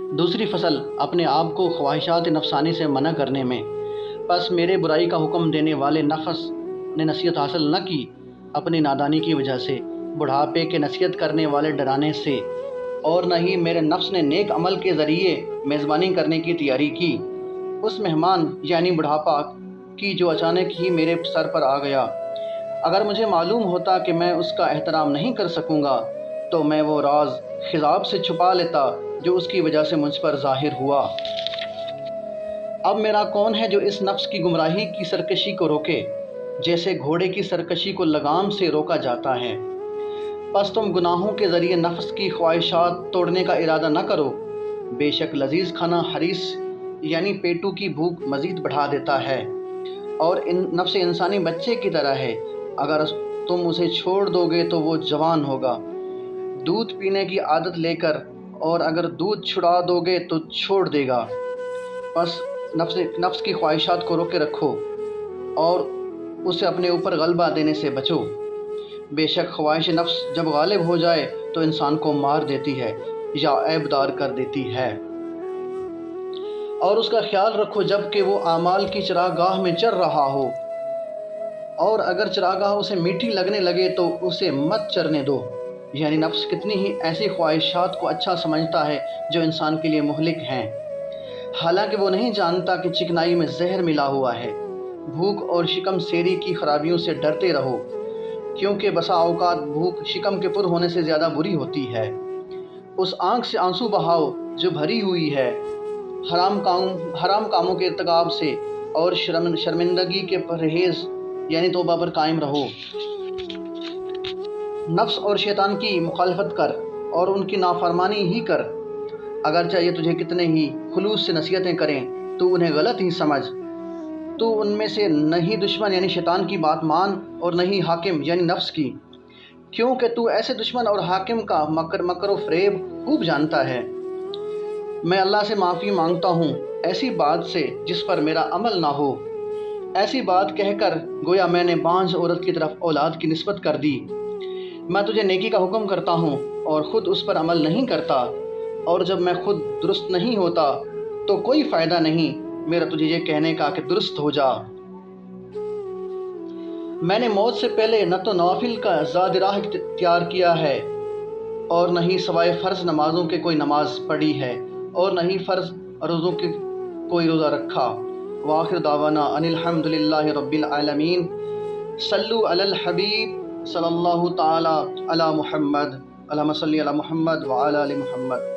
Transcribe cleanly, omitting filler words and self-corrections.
دوسری فصل اپنے آپ کو خواہشات نفسانی سے منع کرنے میں۔ پس میرے برائی کا حکم دینے والے نفس نے نصیحت حاصل نہ کی اپنی نادانی کی وجہ سے، بڑھاپے کے نصیحت کرنے والے ڈرانے سے، اور نہ ہی میرے نفس نے نیک عمل کے ذریعے میزبانی کرنے کی تیاری کی اس مہمان یعنی بڑھاپا کی جو اچانک ہی میرے سر پر آ گیا۔ اگر مجھے معلوم ہوتا کہ میں اس کا احترام نہیں کر سکوں گا تو میں وہ راز خضاب سے چھپا لیتا جو اس کی وجہ سے مجھ پر ظاہر ہوا۔ اب میرا کون ہے جو اس نفس کی گمراہی کی سرکشی کو روکے، جیسے گھوڑے کی سرکشی کو لگام سے روکا جاتا ہے۔ پس تم گناہوں کے ذریعے نفس کی خواہشات توڑنے کا ارادہ نہ کرو، بے شک لذیذ کھانا حریص یعنی پیٹو کی بھوک مزید بڑھا دیتا ہے، اور نفس انسانی بچے کی طرح ہے، اگر تم اسے چھوڑ دو گے تو وہ جوان ہوگا دودھ پینے کی عادت لے کر، اور اگر دودھ چھڑا دو گے تو چھوڑ دے گا۔ پس نفس کی خواہشات کو روکے رکھو اور اسے اپنے اوپر غلبہ دینے سے بچو۔ بے شک خواہش نفس جب غالب ہو جائے تو انسان کو مار دیتی ہے یا عیبدار کر دیتی ہے۔ اور اس کا خیال رکھو جب کہ وہ اعمال کی چراگاہ میں چر رہا ہو، اور اگر چراگاہ اسے میٹھی لگنے لگے تو اسے مت چرنے دو۔ یعنی نفس کتنی ہی ایسی خواہشات کو اچھا سمجھتا ہے جو انسان کے لیے مہلک ہیں، حالانکہ وہ نہیں جانتا کہ چکنائی میں زہر ملا ہوا ہے۔ بھوک اور شکم سیری کی خرابیوں سے ڈرتے رہو، کیونکہ بسا اوقات بھوک شکم کے پر ہونے سے زیادہ بری ہوتی ہے۔ اس آنکھ سے آنسو بہاؤ جو بھری ہوئی ہے حرام کاموں کے ارتکاب سے، اور شرمندگی کے پرہیز یعنی توبہ پر قائم رہو۔ نفس اور شیطان کی مخالفت کر اور ان کی نافرمانی ہی کر، اگرچہ یہ تجھے کتنے ہی خلوص سے نصیحتیں کریں تو انہیں غلط ہی سمجھ۔ تو ان میں سے نہ ہی دشمن یعنی شیطان کی بات مان اور نہ ہی حاکم یعنی نفس کی، کیونکہ تو ایسے دشمن اور حاکم کا مکر و فریب خوب جانتا ہے۔ میں اللہ سے معافی مانگتا ہوں ایسی بات سے جس پر میرا عمل نہ ہو، ایسی بات کہہ کر گویا میں نے بانجھ عورت کی طرف اولاد کی نسبت کر دی۔ میں تجھے نیکی کا حکم کرتا ہوں اور خود اس پر عمل نہیں کرتا، اور جب میں خود درست نہیں ہوتا تو کوئی فائدہ نہیں میرا تجھے یہ کہنے کا کہ درست ہو جا۔ میں نے موت سے پہلے نہ تو نوافل کا زاد راہ اختیار کیا ہے، اور نہ ہی سوائے فرض نمازوں کے کوئی نماز پڑھی ہے، اور نہ ہی فرض روزوں کے کوئی روزہ رکھا۔ وآخر دعوانا ان الحمد للہ رب العالمین۔ صلو علی الحبیب صلی اللہ تعالی علی محمد، اللہم صلی علی محمد وعلی آل محمد۔